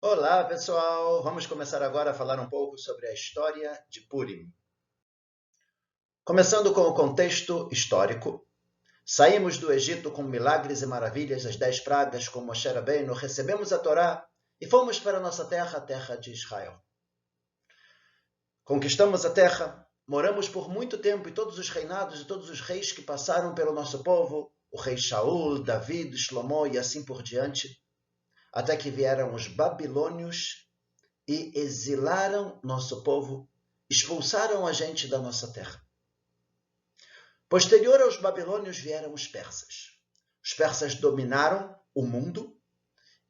Olá, pessoal! Vamos começar agora a falar um pouco sobre a história de Purim. Começando com o contexto histórico, saímos do Egito com milagres e maravilhas, as 10 pragas com Moshe Rabbeinu, recebemos a Torá e fomos para a nossa terra, a terra de Israel. Conquistamos a terra, moramos por muito tempo e todos os reinados e todos os reis que passaram pelo nosso povo, o rei Shaul, David, Shlomo e assim por diante, até que vieram os babilônios e exilaram nosso povo, expulsaram a gente da nossa terra. Posterior aos babilônios vieram os persas. Os persas dominaram o mundo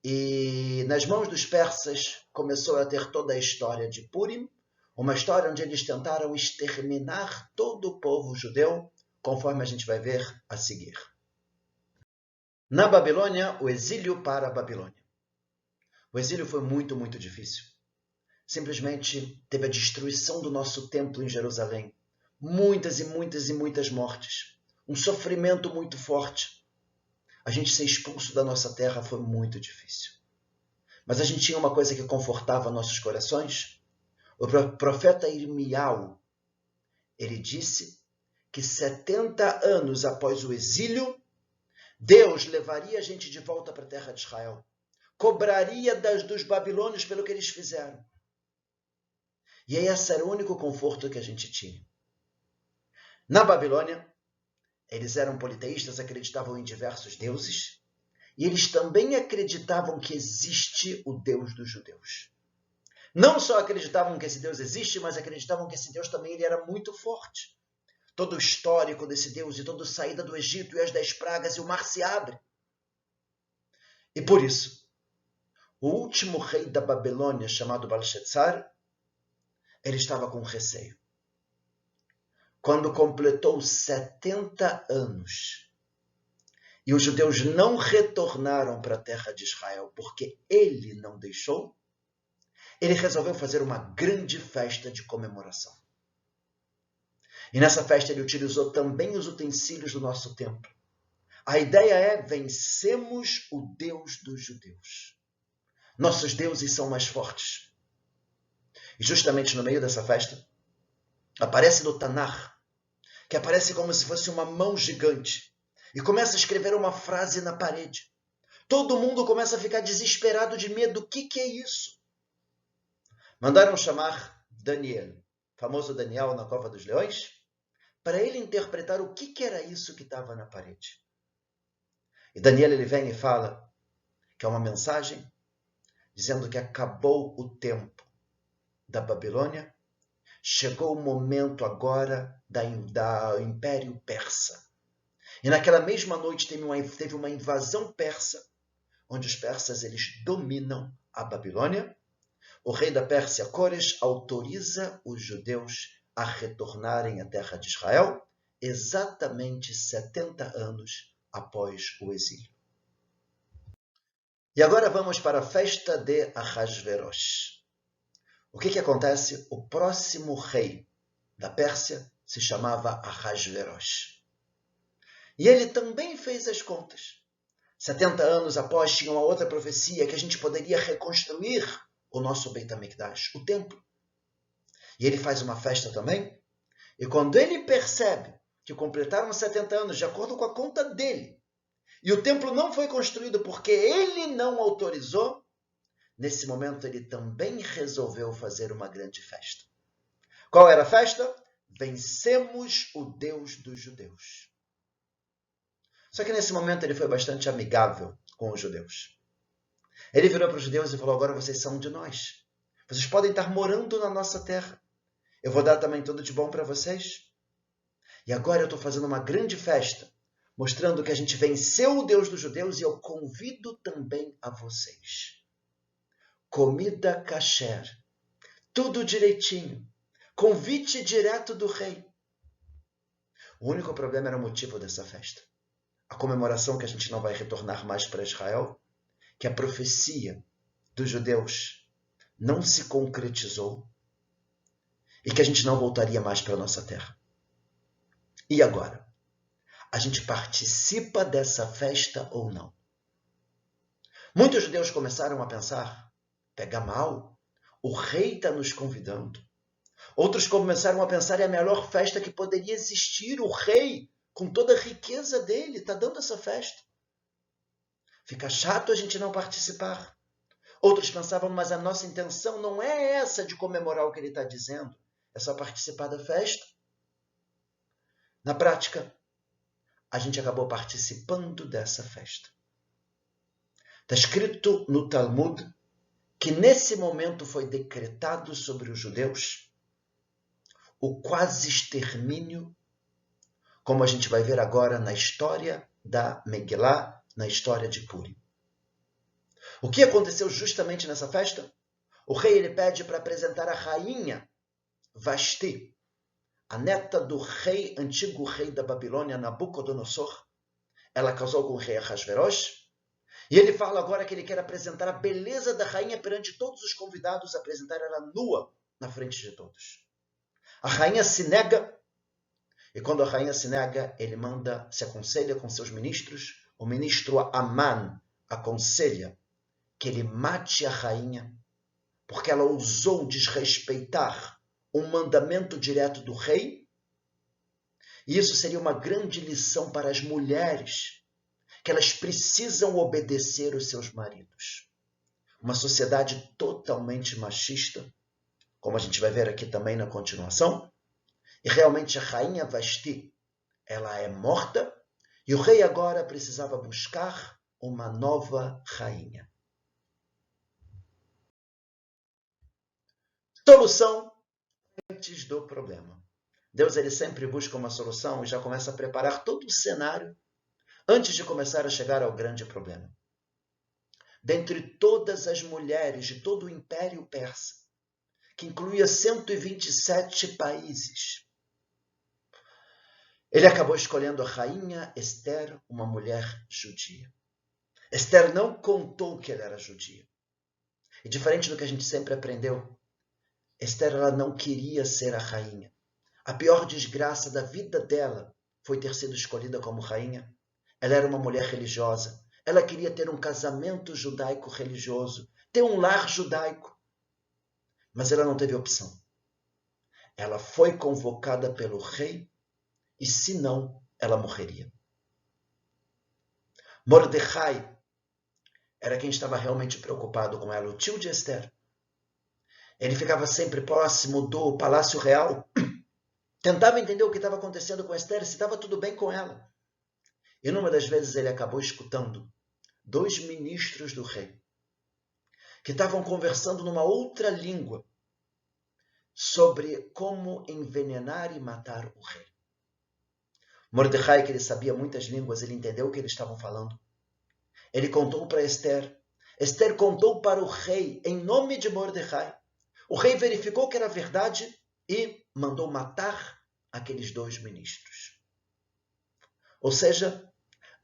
e nas mãos dos persas começou a ter toda a história de Purim, uma história onde eles tentaram exterminar todo o povo judeu, conforme a gente vai ver a seguir. Na Babilônia, o exílio para a Babilônia. O exílio foi muito difícil. Simplesmente teve a destruição do nosso templo em Jerusalém. Muitas mortes. Um sofrimento muito forte. A gente ser expulso da nossa terra foi muito difícil. Mas a gente tinha uma coisa que confortava nossos corações. O profeta Irmiau, ele disse que 70 anos após o exílio, Deus levaria a gente de volta para a terra de Israel. Cobraria dos babilônios pelo que eles fizeram. E esse era o único conforto que a gente tinha. Na Babilônia, eles eram politeístas, acreditavam em diversos deuses, e eles também acreditavam que existe o Deus dos judeus. Não só acreditavam que esse Deus existe, mas acreditavam que esse Deus também ele era muito forte. Todo o histórico desse Deus e toda a saída do Egito e as 10 pragas e o mar se abre. E por isso, o último rei da Babilônia, chamado Belshazzar, ele estava com receio. Quando completou 70 anos e os judeus não retornaram para a terra de Israel porque ele não deixou, ele resolveu fazer uma grande festa de comemoração. E nessa festa ele utilizou também os utensílios do nosso templo. A ideia é: vencemos o Deus dos judeus. Nossos deuses são mais fortes. E justamente no meio dessa festa, aparece no Tanakh, que aparece como se fosse uma mão gigante, e começa a escrever uma frase na parede. Todo mundo começa a ficar desesperado de medo. O que é isso? Mandaram chamar Daniel, famoso Daniel na Cova dos Leões, para ele interpretar o que era isso que estava na parede. E Daniel ele vem e fala que é uma mensagem dizendo que acabou o tempo da Babilônia, chegou o momento agora do Império Persa. E naquela mesma noite teve uma invasão persa, onde os persas eles dominam a Babilônia. O rei da Pérsia, Cores, autoriza os judeus a retornarem à terra de Israel, exatamente 70 anos após o exílio. E agora vamos para a festa de Ahasverosh. O que acontece? O próximo rei da Pérsia se chamava Ahasverosh. E ele também fez as contas. 70 anos após tinha uma outra profecia que a gente poderia reconstruir o nosso Beit HaMikdash, o templo. E ele faz uma festa também. E quando ele percebe que completaram 70 anos, de acordo com a conta dele, e o templo não foi construído porque ele não autorizou, nesse momento ele também resolveu fazer uma grande festa. Qual era a festa? Vencemos o Deus dos judeus. Só que nesse momento ele foi bastante amigável com os judeus. Ele virou para os judeus e falou: agora vocês são de nós. Vocês podem estar morando na nossa terra. Eu vou dar também tudo de bom para vocês. E agora eu estou fazendo uma grande festa, mostrando que a gente venceu o Deus dos judeus, e eu convido também a vocês. Comida kasher, tudo direitinho, convite direto do rei. O único problema era o motivo dessa festa. A comemoração que a gente não vai retornar mais para Israel, que a profecia dos judeus não se concretizou e que a gente não voltaria mais para a nossa terra. E agora? A gente participa dessa festa ou não? Muitos judeus começaram a pensar pega mal. O rei está nos convidando. Outros começaram a pensar, é a melhor festa que poderia existir. O rei, com toda a riqueza dele, está dando essa festa. Fica chato a gente não participar. Outros pensavam, mas a nossa intenção não é essa de comemorar o que ele está dizendo. É só participar da festa. Na prática, a gente acabou participando dessa festa. Está escrito no Talmud que nesse momento foi decretado sobre os judeus o quase extermínio, como a gente vai ver agora na história da Megillah, na história de Purim. O que aconteceu justamente nessa festa? O rei ele pede para apresentar a rainha Vashti, a neta do antigo rei da Babilônia, Nabucodonosor. Ela casou com o rei Ahasverosh. E ele fala agora que ele quer apresentar a beleza da rainha perante todos os convidados, apresentar ela nua na frente de todos. A rainha se nega, e quando a rainha se nega, ele se aconselha com seus ministros. O ministro Aman aconselha que ele mate a rainha, porque ela ousou desrespeitar um mandamento direto do rei. E isso seria uma grande lição para as mulheres, que elas precisam obedecer os seus maridos. Uma sociedade totalmente machista, como a gente vai ver aqui também na continuação. E realmente a rainha Vashti, ela é morta, e o rei agora precisava buscar uma nova rainha. Solução antes do problema. Deus ele sempre busca uma solução e já começa a preparar todo o cenário antes de começar a chegar ao grande problema. Dentre todas as mulheres de todo o Império Persa, que incluía 127 países, ele acabou escolhendo a rainha Esther, uma mulher judia. Esther não contou que ela era judia. E diferente do que a gente sempre aprendeu, Esther ela não queria ser a rainha. A pior desgraça da vida dela foi ter sido escolhida como rainha. Ela era uma mulher religiosa. Ela queria ter um casamento judaico-religioso, ter um lar judaico. Mas ela não teve opção. Ela foi convocada pelo rei e, se não, ela morreria. Mordecai era quem estava realmente preocupado com ela, o tio de Esther. Ele ficava sempre próximo do Palácio Real, tentava entender o que estava acontecendo com Esther, se estava tudo bem com ela. E numa das vezes ele acabou escutando 2 ministros do rei, que estavam conversando numa outra língua sobre como envenenar e matar o rei. Mordecai, que ele sabia muitas línguas, ele entendeu o que eles estavam falando. Ele contou para Esther. Esther contou para o rei em nome de Mordecai. O rei verificou que era verdade e mandou matar aqueles 2 ministros. Ou seja,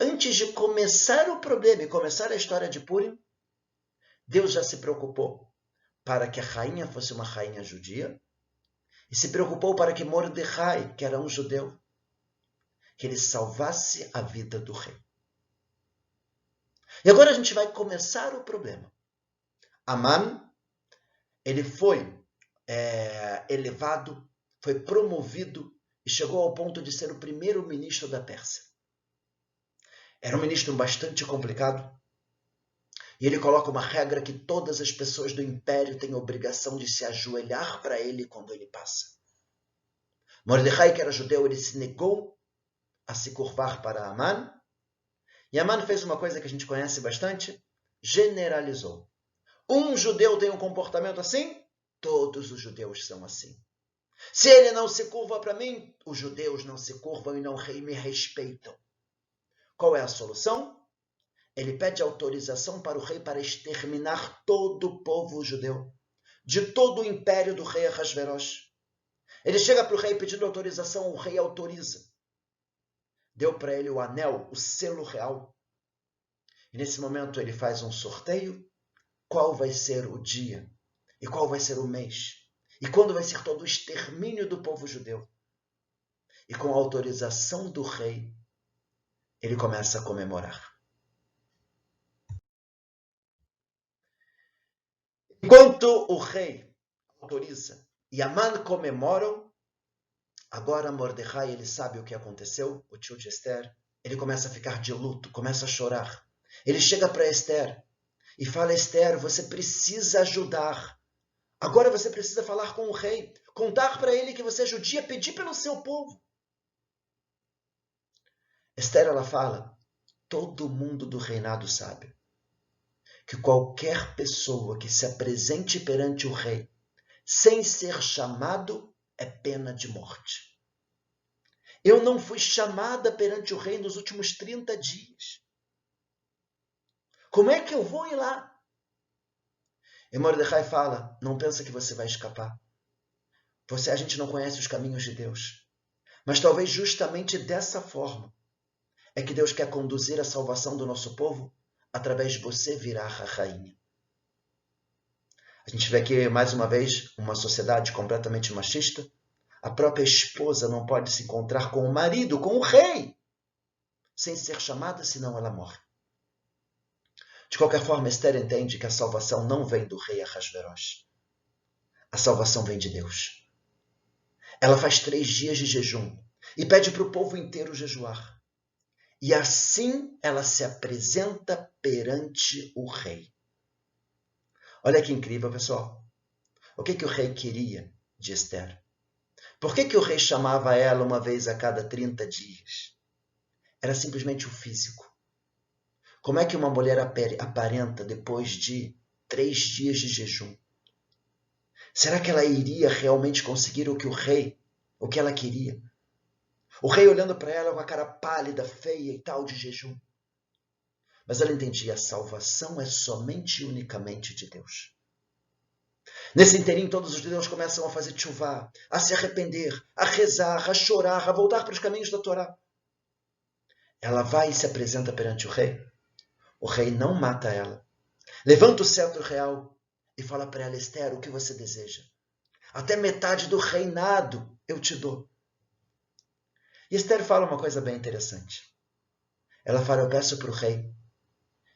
antes de começar o problema e começar a história de Purim, Deus já se preocupou para que a rainha fosse uma rainha judia e se preocupou para que Mordecai, que era um judeu, que ele salvasse a vida do rei. E agora a gente vai começar o problema. Aman, ele foi elevado, foi promovido e chegou ao ponto de ser o primeiro-ministro da Pérsia. Era um ministro bastante complicado. E ele coloca uma regra que todas as pessoas do império têm a obrigação de se ajoelhar para ele quando ele passa. Mordecai, que era judeu, ele se negou a se curvar para Aman. E Aman fez uma coisa que a gente conhece bastante, generalizou. Um judeu tem um comportamento assim, todos os judeus são assim. Se ele não se curva para mim, os judeus não se curvam e não me respeitam. Qual é a solução? Ele pede autorização para o rei para exterminar todo o povo judeu, de todo o império do rei Ahasverosh. Ele chega para o rei pedindo autorização, o rei autoriza. Deu para ele o anel, o selo real. E nesse momento ele faz um sorteio. Qual vai ser o dia? E qual vai ser o mês? E quando vai ser todo o extermínio do povo judeu? E com a autorização do rei, ele começa a comemorar. Enquanto o rei autoriza e Amã comemoram, agora Mordecai, ele sabe o que aconteceu, o tio de Esther, ele começa a ficar de luto, começa a chorar. Ele chega para Esther e fala: Esther, você precisa ajudar. Agora você precisa falar com o rei, contar para ele que você é judia, pedir pelo seu povo. Esther, ela fala: todo mundo do reinado sabe que qualquer pessoa que se apresente perante o rei sem ser chamado é pena de morte. Eu não fui chamada perante o rei nos últimos 30 dias. Como é que eu vou ir lá? E Mordecai fala: não pensa que você vai escapar. A gente não conhece os caminhos de Deus. Mas talvez justamente dessa forma é que Deus quer conduzir a salvação do nosso povo através de você virar a rainha. A gente vê aqui, mais uma vez, uma sociedade completamente machista. A própria esposa não pode se encontrar com o marido, com o rei, sem ser chamada, senão ela morre. De qualquer forma, Esther entende que a salvação não vem do rei Ahasverosh. A salvação vem de Deus. Ela faz 3 dias de jejum e pede para o povo inteiro jejuar. E assim ela se apresenta perante o rei. Olha que incrível, pessoal. O que o rei queria de Esther? Por que o rei chamava ela uma vez a cada 30 dias? Era simplesmente o físico. Como é que uma mulher aparenta depois de 3 dias de jejum? Será que ela iria realmente conseguir o que ela queria? O rei olhando para ela com a cara pálida, feia e tal de jejum. Mas ela entendia: a salvação é somente e unicamente de Deus. Nesse inteirinho, todos os judeus começam a fazer tchuvá, a se arrepender, a rezar, a chorar, a voltar para os caminhos da Torá. Ela vai e se apresenta perante o rei. O rei não mata ela. Levanta o cetro real e fala para ela: Esther, o que você deseja? Até metade do reinado eu te dou. E Esther fala uma coisa bem interessante. Ela fala: eu peço para o rei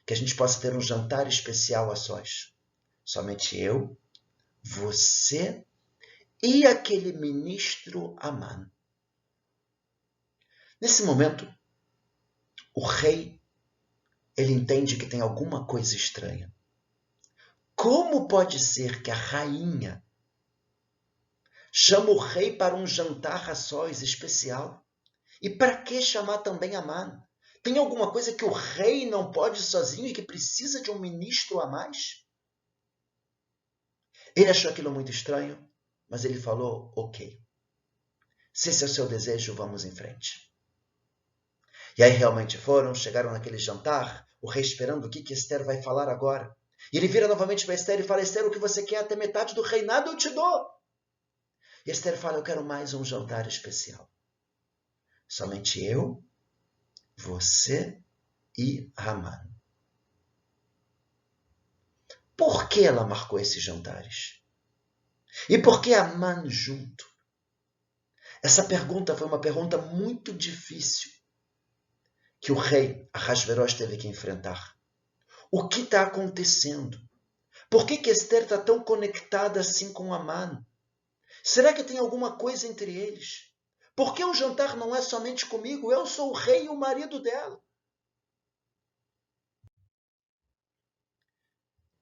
que a gente possa ter um jantar especial a sós. Somente eu, você e aquele ministro Amã. Nesse momento, o rei, ele entende que tem alguma coisa estranha. Como pode ser que a rainha chama o rei para um jantar a sós especial? E para que chamar também Amã? Tem alguma coisa que o rei não pode sozinho e que precisa de um ministro a mais? Ele achou aquilo muito estranho, mas ele falou: ok, se esse é o seu desejo, vamos em frente. E aí realmente chegaram naquele jantar, o rei esperando o que Esther vai falar agora. E ele vira novamente para Esther e fala: Esther, o que você quer? Até metade do reinado eu te dou. E Esther fala: eu quero mais um jantar especial. Somente eu, você e Amã. Por que ela marcou esses jantares? E por que Amã junto? Essa pergunta foi uma pergunta muito difícil que o rei Ahasverosh teve que enfrentar. O que está acontecendo? Por que Esther está tão conectada assim com Amã? Será que tem alguma coisa entre eles? Por que o jantar não é somente comigo? Eu sou o rei e o marido dela.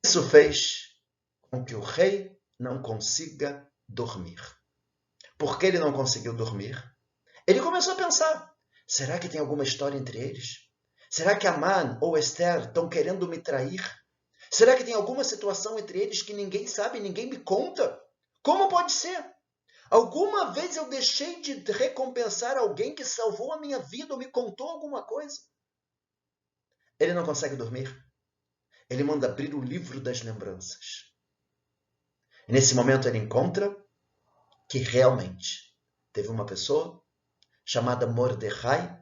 Isso fez com que o rei não consiga dormir. Por que ele não conseguiu dormir? Ele começou a pensar: será que tem alguma história entre eles? Será que Amã ou Esther estão querendo me trair? Será que tem alguma situação entre eles que ninguém sabe, ninguém me conta? Como pode ser? Alguma vez eu deixei de recompensar alguém que salvou a minha vida ou me contou alguma coisa? Ele não consegue dormir. Ele manda abrir o livro das lembranças. E nesse momento ele encontra que realmente teve uma pessoa chamada Mordecai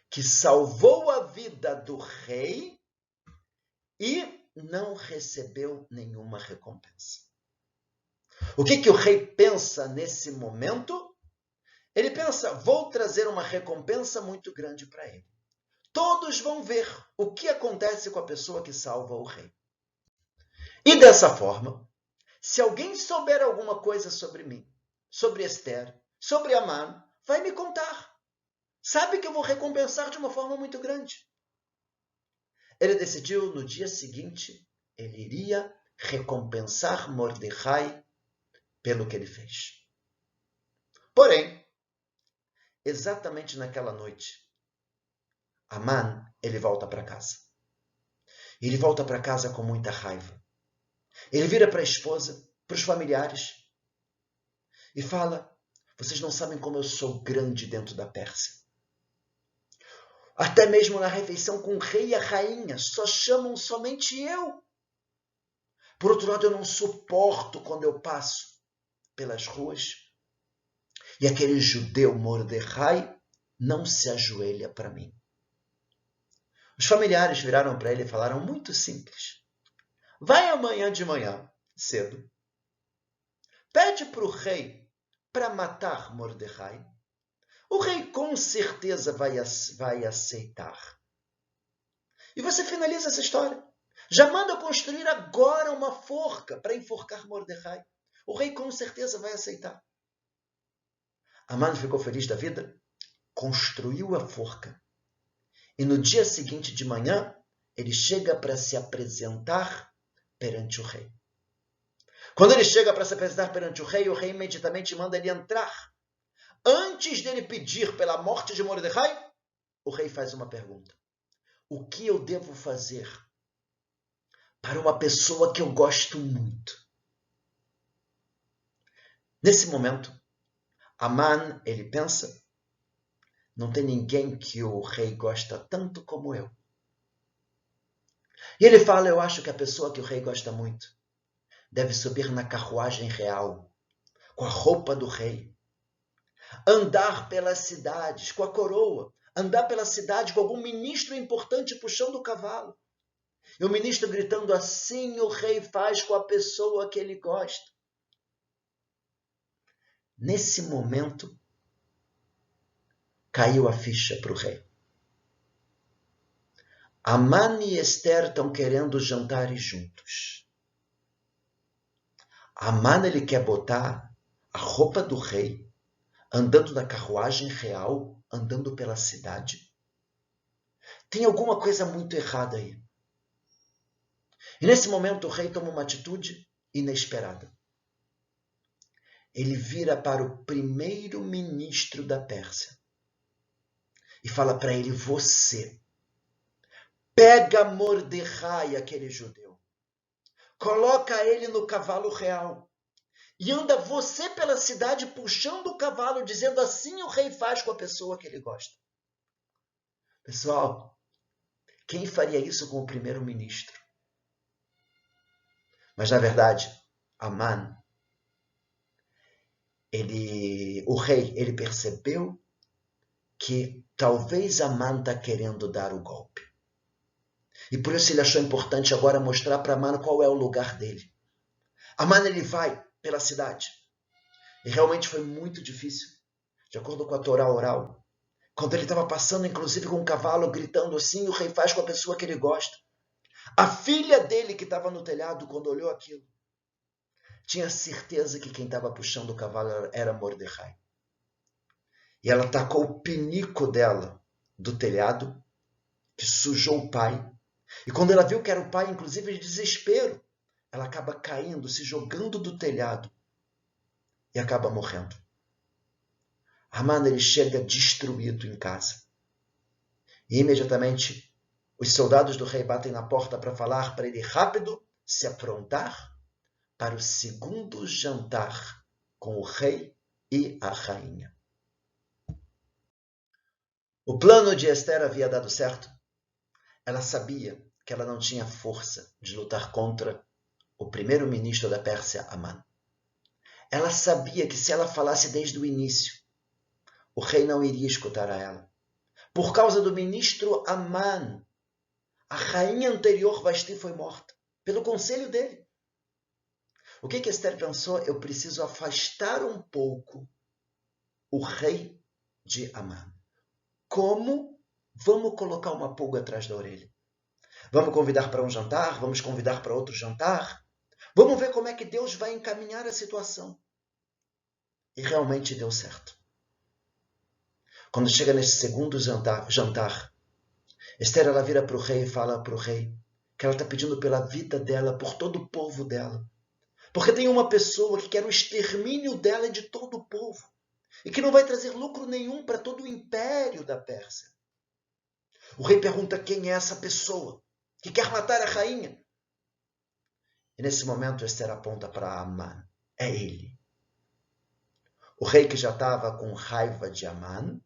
que salvou a vida do rei e não recebeu nenhuma recompensa. O que o rei pensa nesse momento? Ele pensa: vou trazer uma recompensa muito grande para ele. Todos vão ver o que acontece com a pessoa que salva o rei. E dessa forma, se alguém souber alguma coisa sobre mim, sobre Esther, sobre Amã, vai me contar. Sabe que eu vou recompensar de uma forma muito grande. Ele decidiu, no dia seguinte, ele iria recompensar Mordecai pelo que ele fez. Porém, exatamente naquela noite, Amã, ele volta para casa. Ele volta para casa com muita raiva. Ele vira para a esposa, para os familiares, e fala: vocês não sabem como eu sou grande dentro da Pérsia. Até mesmo na refeição com o rei e a rainha, só chamam somente eu. Por outro lado, eu não suporto quando eu passo pelas ruas e aquele judeu Mordecai não se ajoelha para mim. Os familiares viraram para ele e falaram muito simples: vai amanhã de manhã, cedo, pede para o rei para matar Mordecai. O rei com certeza vai aceitar. E você finaliza essa história. Já manda construir agora uma forca para enforcar Mordecai. O rei com certeza vai aceitar. Amã ficou feliz da vida, construiu a forca. E no dia seguinte de manhã, ele chega para se apresentar perante o rei. Quando ele chega para se apresentar perante o rei imediatamente manda ele entrar. Antes dele pedir pela morte de Mordecai, o rei faz uma pergunta: o que eu devo fazer para uma pessoa que eu gosto muito? Nesse momento, Amã, ele pensa: não tem ninguém que o rei gosta tanto como eu. E ele fala: eu acho que a pessoa que o rei gosta muito deve subir na carruagem real, com a roupa do rei, andar pelas cidades com a coroa, andar pela cidade com algum ministro importante puxando o cavalo. E o ministro gritando: assim o rei faz com a pessoa que ele gosta. Nesse momento, caiu a ficha para o rei. Amã e Esther estão querendo jantares juntos. Amã, ele quer botar a roupa do rei, andando na carruagem real, andando pela cidade. Tem alguma coisa muito errada aí. E nesse momento o rei toma uma atitude inesperada. Ele vira para o primeiro-ministro da Pérsia e fala para ele: você pega Mordecai, aquele judeu, coloca ele no cavalo real e anda você pela cidade puxando o cavalo, dizendo: assim o rei faz com a pessoa que ele gosta. Pessoal, quem faria isso com o primeiro-ministro? Mas, na verdade, Amã, o rei, ele percebeu que talvez Amã está querendo dar o golpe. E por isso ele achou importante agora mostrar para Amã qual é o lugar dele. Amã, ele vai pela cidade. E realmente foi muito difícil, de acordo com a Torá oral. Quando ele estava passando, inclusive, com um cavalo, gritando assim, o rei faz com a pessoa que ele gosta. A filha dele, que estava no telhado, quando olhou aquilo, tinha certeza que quem estava puxando o cavalo era Mordecai. E ela tacou o pinico dela do telhado, que sujou o pai. E quando ela viu que era o pai, inclusive de desespero, ela acaba caindo, se jogando do telhado e acaba morrendo. Amã, ele chega destruído em casa. E imediatamente os soldados do rei batem na porta para falar para ele rápido se aprontar para o segundo jantar com o rei e a rainha. O plano de Esther havia dado certo. Ela sabia que ela não tinha força de lutar contra o primeiro-ministro da Pérsia, Amã. Ela sabia que se ela falasse desde o início, o rei não iria escutar a ela. Por causa do ministro Amã, a rainha anterior, Vasti, foi morta pelo conselho dele. O que Esther pensou? Eu preciso afastar um pouco o rei de Amã. Como? Vamos colocar uma pulga atrás da orelha. Vamos convidar para um jantar? Vamos convidar para outro jantar? Vamos ver como é que Deus vai encaminhar a situação. E realmente deu certo. Quando chega nesse segundo jantar, Esther ela vira para o rei e fala para o rei que ela está pedindo pela vida dela, por todo o povo dela. Porque tem uma pessoa que quer o extermínio dela e de todo o povo. E que não vai trazer lucro nenhum para todo o império da Pérsia. O rei pergunta quem é essa pessoa que quer matar a rainha. E nesse momento Esther aponta para Amã. É ele. O rei que já estava com raiva de Amã,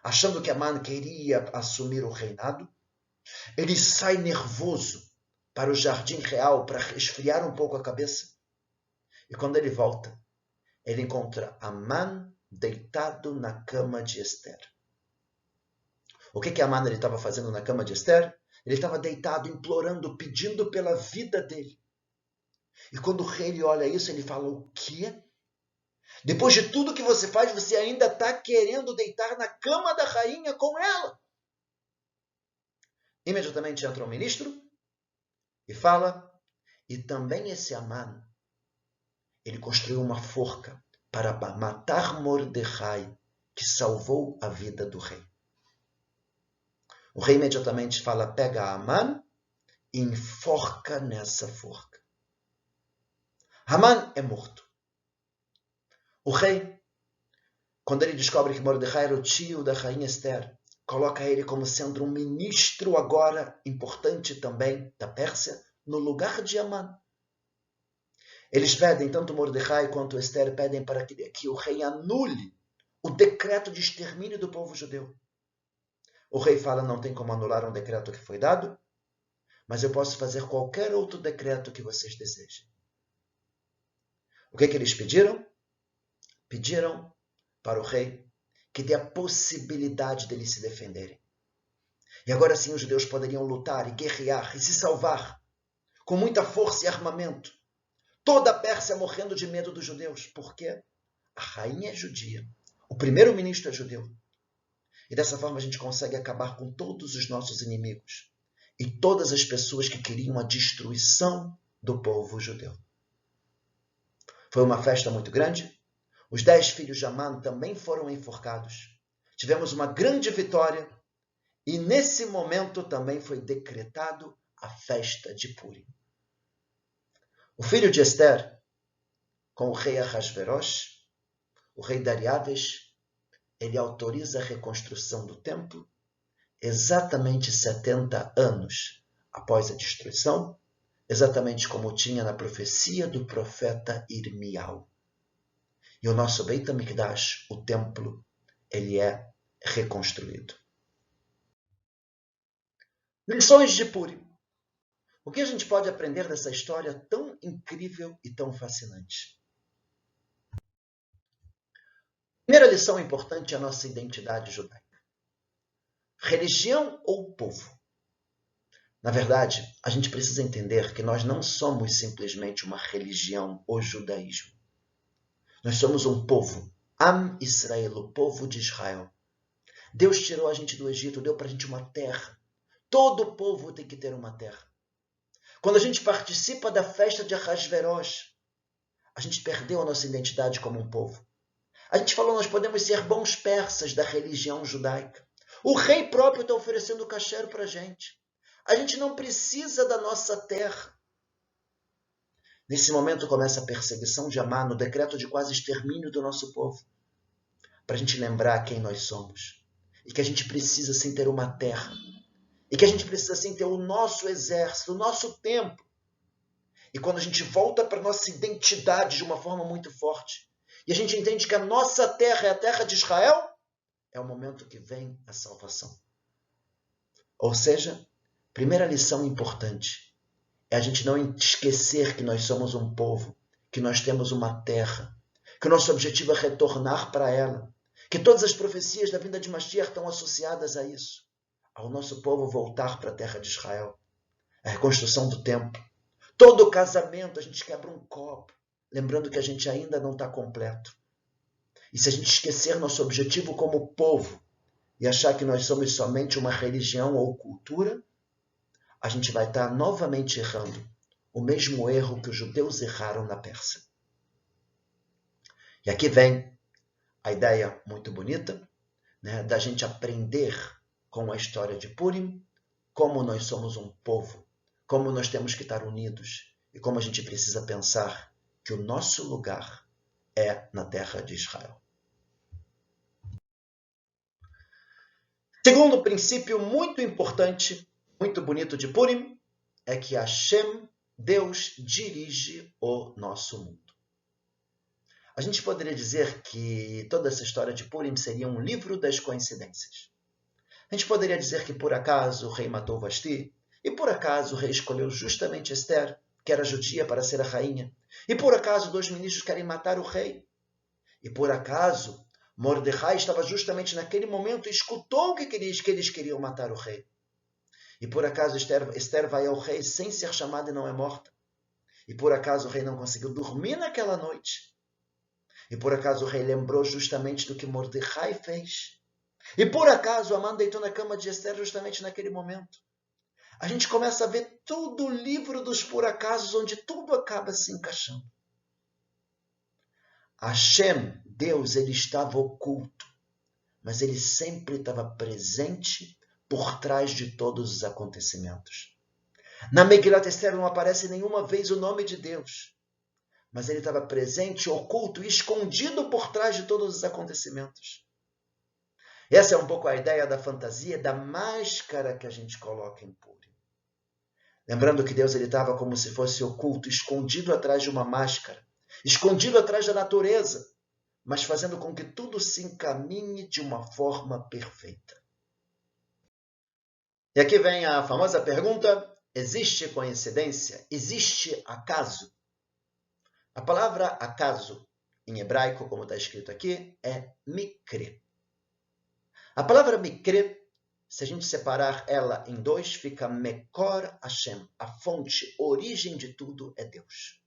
achando que Amã queria assumir o reinado, ele sai nervoso para o jardim real para esfriar um pouco a cabeça. E quando ele volta, ele encontra Amã deitado na cama de Esther. O que Amã estava fazendo na cama de Esther? Ele estava deitado, implorando, pedindo pela vida dele. E quando o rei olha isso, ele fala, o quê? Depois de tudo que você faz, você ainda está querendo deitar na cama da rainha com ela? Imediatamente entra um ministro e fala, e também esse Amã, ele construiu uma forca para matar Mordecai, que salvou a vida do rei. O rei imediatamente fala, pega Amã e enforca nessa forca. Amã é morto. O rei, quando ele descobre que Mordecai era o tio da rainha Esther, coloca ele como sendo um ministro agora importante também da Pérsia, no lugar de Amã. Eles pedem, tanto Mordecai quanto Esther pedem para que o rei anule o decreto de extermínio do povo judeu. O rei fala, não tem como anular um decreto que foi dado, mas eu posso fazer qualquer outro decreto que vocês desejem. O que eles pediram? Pediram para o rei que dê a possibilidade deles se defenderem. E agora sim os judeus poderiam lutar e guerrear e se salvar com muita força e armamento. Toda a Pérsia morrendo de medo dos judeus. Por quê? A rainha é judia. O primeiro-ministro é judeu. E dessa forma a gente consegue acabar com todos os nossos inimigos e todas as pessoas que queriam a destruição do povo judeu. Foi uma festa muito grande. Os 10 filhos de Amã também foram enforcados. Tivemos uma grande vitória e nesse momento também foi decretado a festa de Purim. O filho de Esther, com o rei Ahasverosh, o rei Dariaves, ele autoriza a reconstrução do templo exatamente 70 anos após a destruição, exatamente como tinha na profecia do profeta Irmial. E o nosso Beit HaMikdash, o templo, ele é reconstruído. Lições de Purim. O que a gente pode aprender dessa história tão incrível e tão fascinante? Primeira lição importante é a nossa identidade judaica. Religião ou povo? Na verdade, a gente precisa entender que nós não somos simplesmente uma religião ou judaísmo. Nós somos um povo, Am Israel, o povo de Israel. Deus tirou a gente do Egito, deu para a gente uma terra. Todo povo tem que ter uma terra. Quando a gente participa da festa de Ahasverosh, a gente perdeu a nossa identidade como um povo. A gente falou, nós podemos ser bons persas da religião judaica. O rei próprio está oferecendo o cachero para a gente. A gente não precisa da nossa terra. Nesse momento começa a perseguição de Amã, no decreto de quase extermínio do nosso povo. Para a gente lembrar quem nós somos. E que a gente precisa sim ter uma terra. E que a gente precisa sim ter o nosso exército, o nosso templo. E quando a gente volta para a nossa identidade de uma forma muito forte, e a gente entende que a nossa terra é a terra de Israel, é o momento que vem a salvação. Ou seja, primeira lição importante é a gente não esquecer que nós somos um povo, que nós temos uma terra, que o nosso objetivo é retornar para ela, que todas as profecias da vinda de Mashiach estão associadas a isso, ao nosso povo voltar para a terra de Israel, a reconstrução do templo. Todo casamento a gente quebra um copo, lembrando que a gente ainda não está completo. E se a gente esquecer nosso objetivo como povo e achar que nós somos somente uma religião ou cultura, a gente vai estar novamente errando o mesmo erro que os judeus erraram na Pérsia. E aqui vem a ideia muito bonita, né, da gente aprender com a história de Purim, como nós somos um povo, como nós temos que estar unidos e como a gente precisa pensar que o nosso lugar é na terra de Israel. Segundo princípio muito importante, muito bonito de Purim, é que Hashem, Deus, dirige o nosso mundo. A gente poderia dizer que toda essa história de Purim seria um livro das coincidências. A gente poderia dizer que por acaso o rei matou Vasti, e por acaso o rei escolheu justamente Esther, que era judia, para ser a rainha, e por acaso 2 ministros querem matar o rei, e por acaso Mordecai estava justamente naquele momento e escutou que eles queriam matar o rei. E por acaso Esther vai ao rei sem ser chamada e não é morta. E por acaso o rei não conseguiu dormir naquela noite. E por acaso o rei lembrou justamente do que Mordecai fez. E por acaso Amã deitou na cama de Esther justamente naquele momento. A gente começa a ver todo o livro dos por acasos, onde tudo acaba se encaixando. Hashem, Deus, ele estava oculto, mas ele sempre estava presente por trás de todos os acontecimentos. Na Megilat Esther não aparece nenhuma vez o nome de Deus, mas ele estava presente, oculto e escondido por trás de todos os acontecimentos. Essa é um pouco a ideia da fantasia, da máscara que a gente coloca em Purim. Lembrando que Deus estava como se fosse oculto, escondido atrás de uma máscara, escondido atrás da natureza, mas fazendo com que tudo se encaminhe de uma forma perfeita. E aqui vem a famosa pergunta: existe coincidência? Existe acaso? A palavra acaso, em hebraico, como está escrito aqui, é mikre. A palavra mikre, se a gente separar ela em dois, fica Mekor Hashem. A fonte, origem de tudo é Deus.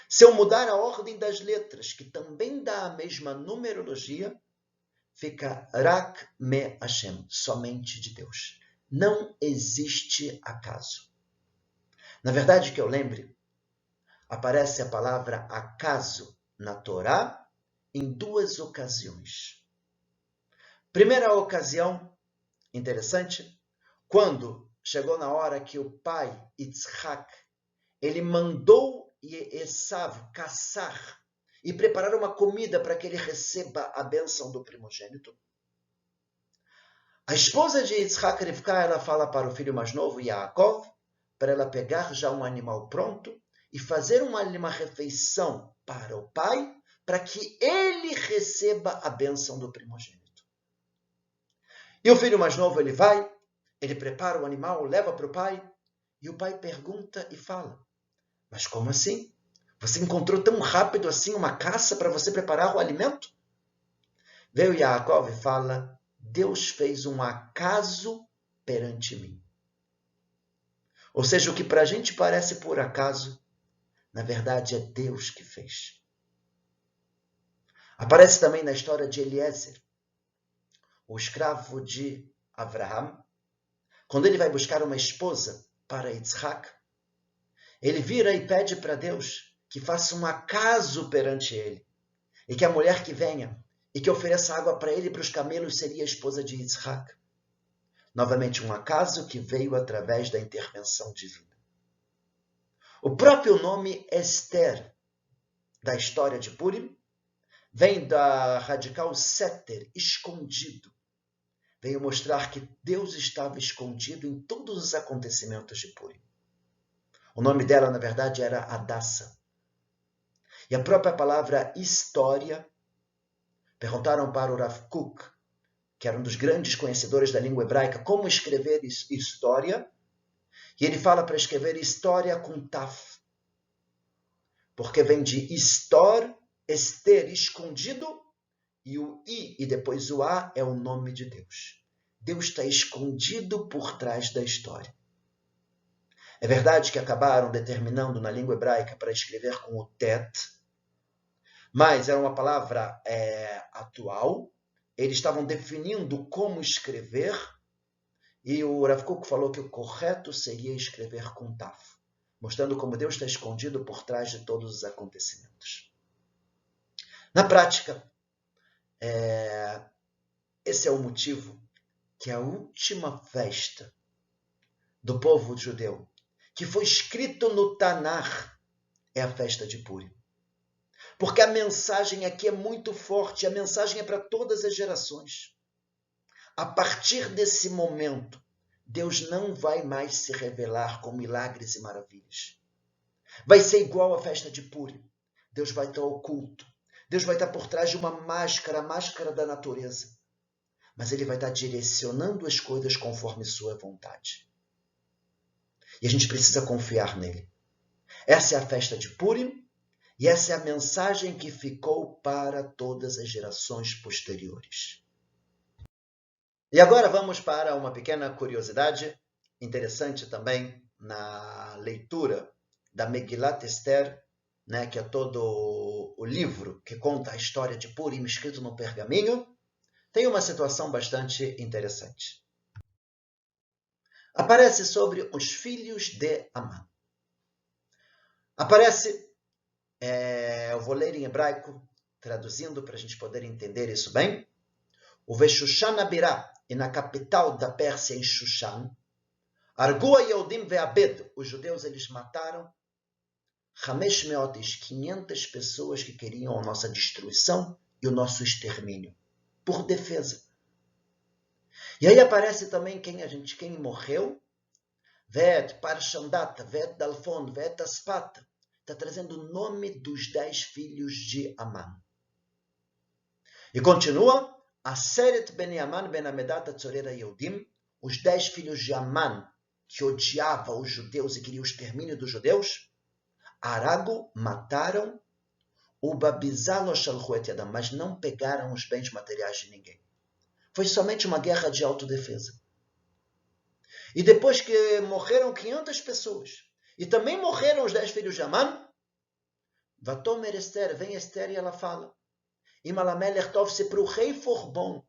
Se eu mudar a ordem das letras, que também dá a mesma numerologia, fica Rak Me Hashem, somente de Deus. Não existe acaso. Na verdade, que eu lembre, aparece a palavra acaso na Torá em 2 ocasiões. Primeira ocasião, interessante, quando chegou na hora que o pai, Yitzhak, ele mandou Esav caçar e preparar uma comida para que ele receba a bênção do primogênito. A esposa de Yitzhak, Rivka, ela fala para o filho mais novo, Yaakov, para ela pegar já um animal pronto e fazer uma refeição para o pai, para que ele receba a bênção do primogênito. E o filho mais novo, ele vai, ele prepara o animal, leva para o pai, e o pai pergunta e fala: mas como assim? Você encontrou tão rápido assim uma caça para você preparar o alimento? Veio Yaakov e fala: Deus fez um acaso perante mim. Ou seja, o que para a gente parece por acaso, na verdade é Deus que fez. Aparece também na história de Eliezer, o escravo de Abraham, quando ele vai buscar uma esposa para Yitzhak, ele vira e pede para Deus que faça um acaso perante ele, e que a mulher que venha e que ofereça água para ele e para os camelos seria a esposa de Yitzhak. Novamente, um acaso que veio através da intervenção divina. O próprio nome Esther, da história de Purim, vem da radical seter, escondido. Veio mostrar que Deus estava escondido em todos os acontecimentos de Purim. O nome dela, na verdade, era Hadassah. E a própria palavra história, perguntaram para o Rav Kook, que era um dos grandes conhecedores da língua hebraica, como escrever história. E ele fala para escrever história com taf, porque vem de histor, Esther, escondido, e o i e depois o a é o nome de Deus. Deus está escondido por trás da história. É verdade que acabaram determinando na língua hebraica para escrever com o tet, mas era uma palavra atual. Eles estavam definindo como escrever, e o Rav Kook falou que o correto seria escrever com taf. mostrando como Deus está escondido por trás de todos os acontecimentos. Na prática, esse é o motivo que a última festa do povo judeu, que foi escrito no Tanar, é a festa de Purim. Porque a mensagem aqui é muito forte, a mensagem é para todas as gerações. A partir desse momento, Deus não vai mais se revelar com milagres e maravilhas. Vai ser igual à festa de Purim. Deus vai estar oculto. Deus vai estar por trás de uma máscara, a máscara da natureza. Mas Ele vai estar direcionando as coisas conforme sua vontade. E a gente precisa confiar nele. Essa é a festa de Purim e essa é a mensagem que ficou para todas as gerações posteriores. E agora vamos para uma pequena curiosidade interessante também na leitura da Megilat Esther, né, que é todo o livro que conta a história de Purim escrito no pergaminho. Tem uma situação bastante interessante. Aparece sobre os filhos de Amã. Aparece, eu vou ler em hebraico, traduzindo para a gente poder entender isso bem. O Veshushan Abirá, e na capital da Pérsia, em Shushan, Argu Yehudim ve'abed, os judeus eles mataram 500 pessoas que queriam a nossa destruição e o nosso extermínio, por defesa. E aí aparece também quem morreu, Ve'et Parshandata, Ve'et Dalfon, Ve'et Aspata, está trazendo o nome dos 10 filhos de Amã. E continua, Aseret ben Yaman ben Amedat Atzorera Yehudim, os 10 filhos de Amã, que odiava os judeus e queria o extermínio dos judeus, Arago, mataram, o Babizalo Shalchu et Yadam, mas não pegaram os bens materiais de ninguém. Foi somente uma guerra de autodefesa. E depois que morreram 500 pessoas, e também morreram os 10 filhos de Amã, Vatomer Esther, vem Esther e ela fala, Imalamelech Tov, se para o rei for bom,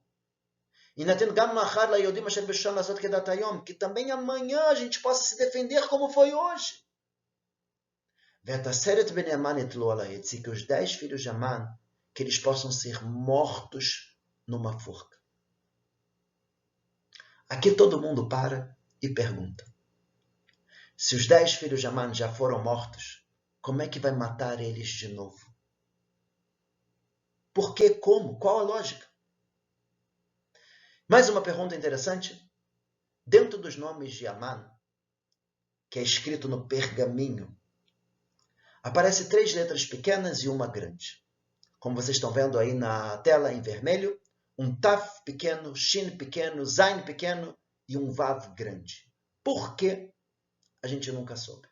que também amanhã a gente possa se defender como foi hoje. Que os 10 filhos de Amã, que eles possam ser mortos numa forca. Aqui todo mundo para e pergunta. Se os 10 filhos de Amã já foram mortos, como é que vai matar eles de novo? Por quê? Como? Qual a lógica? Mais uma pergunta interessante. Dentro dos nomes de Amã, que é escrito no pergaminho, aparece 3 letras pequenas e uma grande. Como vocês estão vendo aí na tela em vermelho, um Taf pequeno, Shin pequeno, Zain pequeno e um Vav grande. Por quê? A gente nunca soube.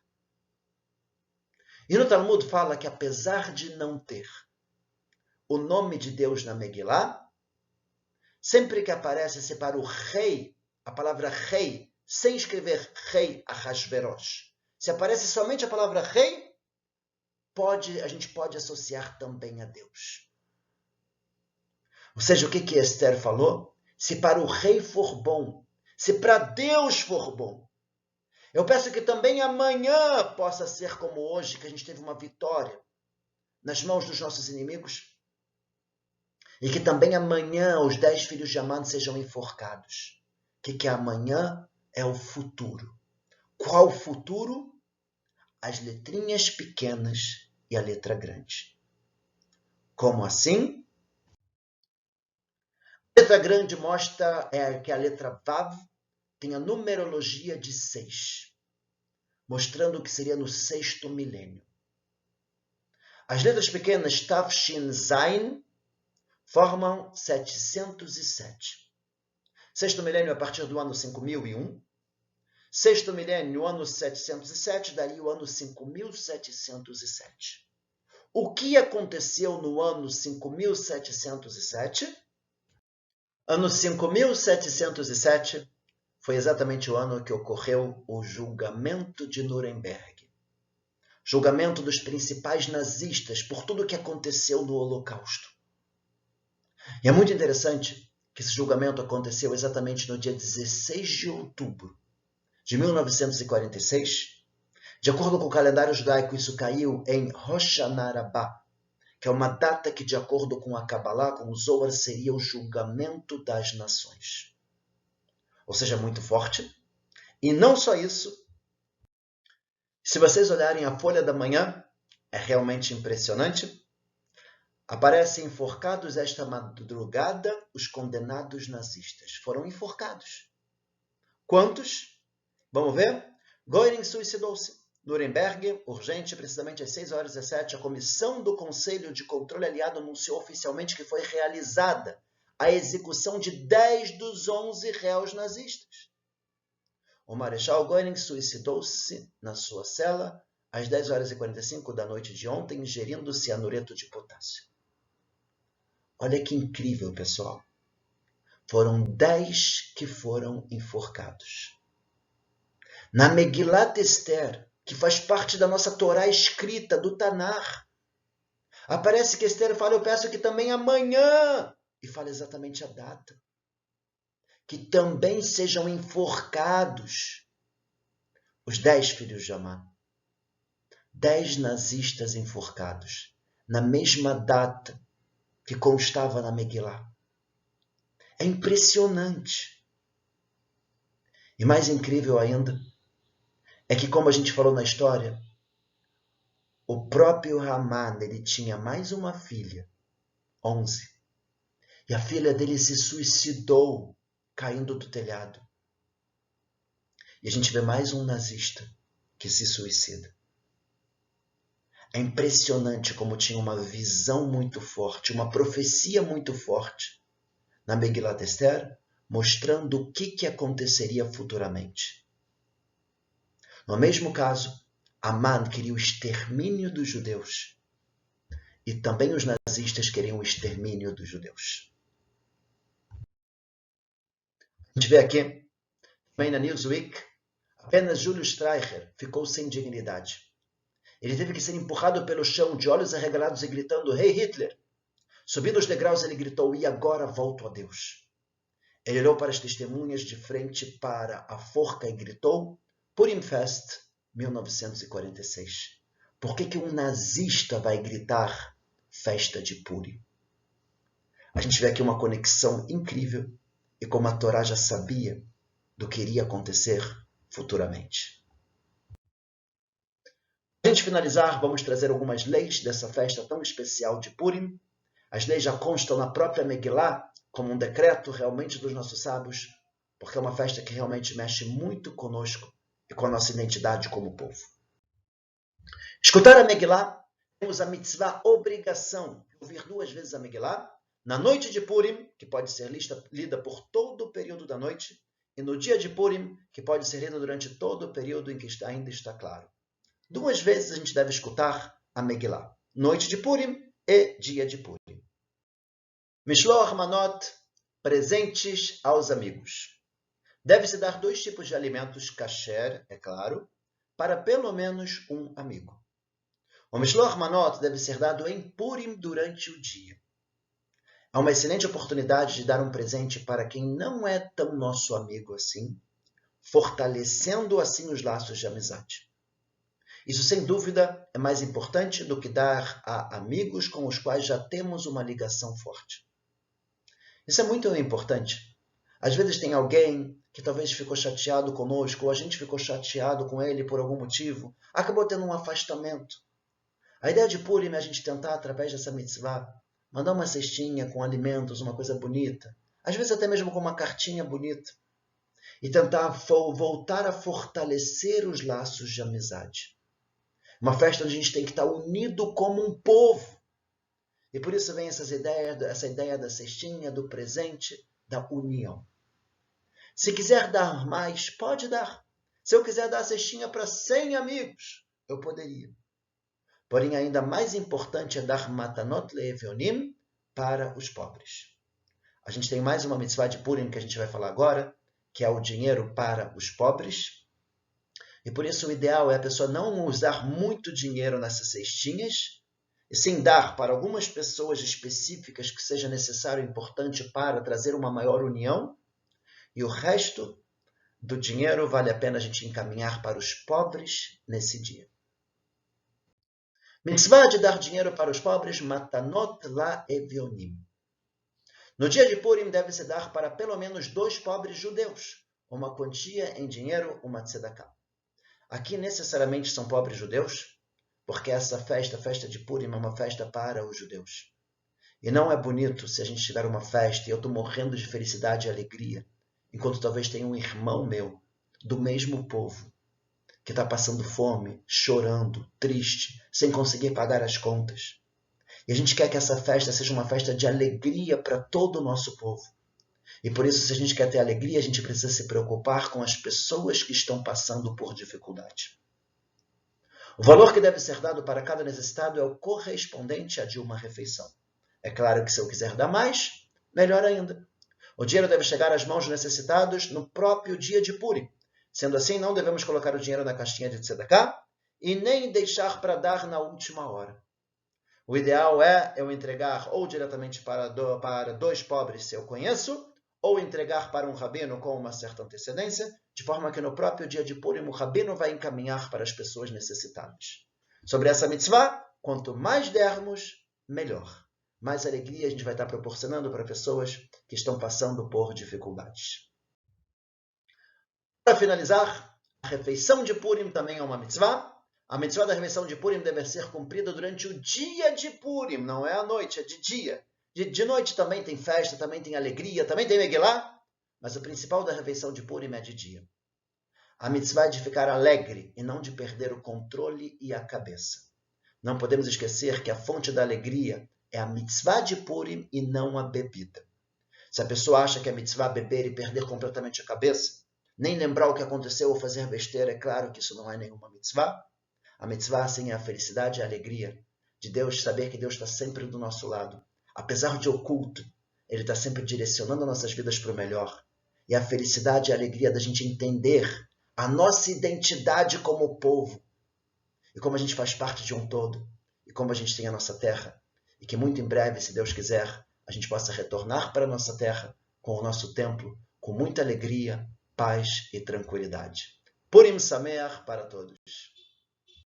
E no Talmud fala que apesar de não ter o nome de Deus na Megilá, sempre que aparece para o rei, a palavra rei, sem escrever rei Ahasverosh, se aparece somente a palavra rei, a gente pode associar também a Deus. Ou seja, o que Esther falou? Se para o rei for bom, se para Deus for bom, eu peço que também amanhã possa ser como hoje, que a gente teve uma vitória nas mãos dos nossos inimigos, e que também amanhã os 10 filhos de Amã sejam enforcados. O que amanhã é o futuro. Qual futuro? As letrinhas pequenas e a letra grande. Como assim? A letra grande mostra que a letra Vav tem a numerologia de 6, mostrando que seria no 6º milênio. As letras pequenas Tav, Shin, Zain formam 707. 6º milênio a partir do ano 5001. 6º milênio, ano 707, daí o ano 5707. O que aconteceu no ano 5707? Ano 5707 foi exatamente o ano que ocorreu o julgamento de Nuremberg. Julgamento dos principais nazistas por tudo o que aconteceu no Holocausto. E é muito interessante que esse julgamento aconteceu exatamente no dia 16 de outubro de 1946, De acordo com o calendário judaico, isso caiu em Rosh Hashanah Rabbah, que é uma data que, de acordo com a Kabbalah, com o Zohar, seria o julgamento das nações. Ou seja, muito forte. E não só isso, se vocês olharem a Folha da Manhã, é realmente impressionante. Aparecem enforcados esta madrugada os condenados nazistas. Foram enforcados. Quantos? Vamos ver? Göring suicidou-se. Nuremberg, urgente, precisamente às 6h17, a comissão do Conselho de Controle Aliado anunciou oficialmente que foi realizada a execução de 10 dos 11 réus nazistas. O Marechal Göring suicidou-se na sua cela às 10h45 da noite de ontem, ingerindo cianureto de potássio. Olha que incrível, pessoal. Foram 10 que foram enforcados. Na Megilat Esther, que faz parte da nossa Torá escrita, do Tanar, aparece que Esther fala, eu peço que também amanhã, e fala exatamente a data, que também sejam enforcados os 10 filhos de Amã. 10 nazistas enforcados, na mesma data que constava na Megilá. É impressionante. E mais incrível ainda, é que, como a gente falou na história, o próprio Haman, ele tinha mais uma filha, 11. E a filha dele se suicidou, caindo do telhado. E a gente vê mais um nazista que se suicida. É impressionante como tinha uma visão muito forte, uma profecia muito forte na Megilat Esther, mostrando o que aconteceria futuramente. No mesmo caso, Haman queria o extermínio dos judeus. E também os nazistas queriam o extermínio dos judeus. A gente vê aqui, também na Newsweek, apenas Júlio Streicher ficou sem dignidade. Ele teve que ser empurrado pelo chão, de olhos arregalados e gritando, Hey Hitler! Subindo os degraus, ele gritou, e agora volto a Deus. Ele olhou para as testemunhas de frente para a forca e gritou, Purim Fest, 1946. Por que um nazista vai gritar festa de Purim? A gente vê aqui uma conexão incrível e como a Torá já sabia do que iria acontecer futuramente. Para a gente finalizar, vamos trazer algumas leis dessa festa tão especial de Purim. As leis já constam na própria Megilá, como um decreto realmente dos nossos sábios, porque é uma festa que realmente mexe muito conosco e com a nossa identidade como povo. Escutar a Megilá, temos a mitzvah, obrigação de ouvir 2 vezes a Megilá, na noite de Purim, que pode ser lida por todo o período da noite, e no dia de Purim, que pode ser lida durante todo o período em que ainda está claro. 2 vezes a gente deve escutar a Megilá, noite de Purim e dia de Purim. Mishloach Manot, presentes aos amigos. Deve-se dar 2 tipos de alimentos kasher, é claro, para pelo menos um amigo. O Mishloach Manot deve ser dado em Purim durante o dia. É uma excelente oportunidade de dar um presente para quem não é tão nosso amigo assim, fortalecendo assim os laços de amizade. Isso, sem dúvida, é mais importante do que dar a amigos com os quais já temos uma ligação forte. Isso é muito importante. Às vezes tem alguém que talvez ficou chateado conosco, ou a gente ficou chateado com ele por algum motivo, acabou tendo um afastamento. A ideia de Purim é a gente tentar, através dessa mitzvah, mandar uma cestinha com alimentos, uma coisa bonita, às vezes até mesmo com uma cartinha bonita, e tentar voltar a fortalecer os laços de amizade. Uma festa onde a gente tem que estar unido como um povo. E por isso vem essa ideia da cestinha, do presente, da união. Se quiser dar mais, pode dar. Se eu quiser dar a cestinha para 100 amigos, eu poderia. Porém, ainda mais importante é dar matanot le'evionim para os pobres. A gente tem mais uma mitzvah de Purim que a gente vai falar agora, que é o dinheiro para os pobres. E por isso o ideal é a pessoa não usar muito dinheiro nessas cestinhas, e sim dar para algumas pessoas específicas que seja necessário e importante para trazer uma maior união, e o resto do dinheiro vale a pena a gente encaminhar para os pobres nesse dia. Mitzvah de dar dinheiro para os pobres, matanot la evionim. No dia de Purim deve-se dar para pelo menos 2 pobres judeus uma quantia em dinheiro, uma tzedakah. Aqui necessariamente são pobres judeus, porque essa festa, a festa de Purim, é uma festa para os judeus. E não é bonito se a gente tiver uma festa e eu estou morrendo de felicidade e alegria, enquanto talvez tenha um irmão meu, do mesmo povo, que está passando fome, chorando, triste, sem conseguir pagar as contas. E a gente quer que essa festa seja uma festa de alegria para todo o nosso povo. E por isso, se a gente quer ter alegria, a gente precisa se preocupar com as pessoas que estão passando por dificuldade. O valor que deve ser dado para cada necessitado é o correspondente a de uma refeição. É claro que se eu quiser dar mais, melhor ainda. O dinheiro deve chegar às mãos dos necessitados no próprio dia de Purim. Sendo assim, não devemos colocar o dinheiro na caixinha de tzedakah e nem deixar para dar na última hora. O ideal é eu entregar ou diretamente para 2 pobres se eu conheço, ou entregar para um rabino com uma certa antecedência, de forma que no próprio dia de Purim o rabino vai encaminhar para as pessoas necessitadas. Sobre essa mitzvah, quanto mais dermos, melhor. Mais alegria a gente vai estar proporcionando para pessoas que estão passando por dificuldades. Para finalizar, a refeição de Purim também é uma mitzvah. A mitzvah da refeição de Purim deve ser cumprida durante o dia de Purim, não é à noite, é de dia. De noite também tem festa, também tem alegria, também tem Megillah, mas o principal da refeição de Purim é de dia. A mitzvah é de ficar alegre e não de perder o controle e a cabeça. Não podemos esquecer que a fonte da alegria é a mitzvah de Purim e não a bebida. Se a pessoa acha que é mitzvah beber e perder completamente a cabeça, nem lembrar o que aconteceu ou fazer besteira, é claro que isso não é nenhuma mitzvah. A mitzvah, sim, é a felicidade e a alegria de Deus, saber que Deus está sempre do nosso lado. Apesar de oculto, Ele está sempre direcionando nossas vidas para o melhor. E a felicidade e a alegria da gente entender a nossa identidade como povo. E como a gente faz parte de um todo. E como a gente tem a nossa terra. E que muito em breve, se Deus quiser, a gente possa retornar para a nossa terra com o nosso templo, com muita alegria, paz e tranquilidade. Purim Sameach para todos.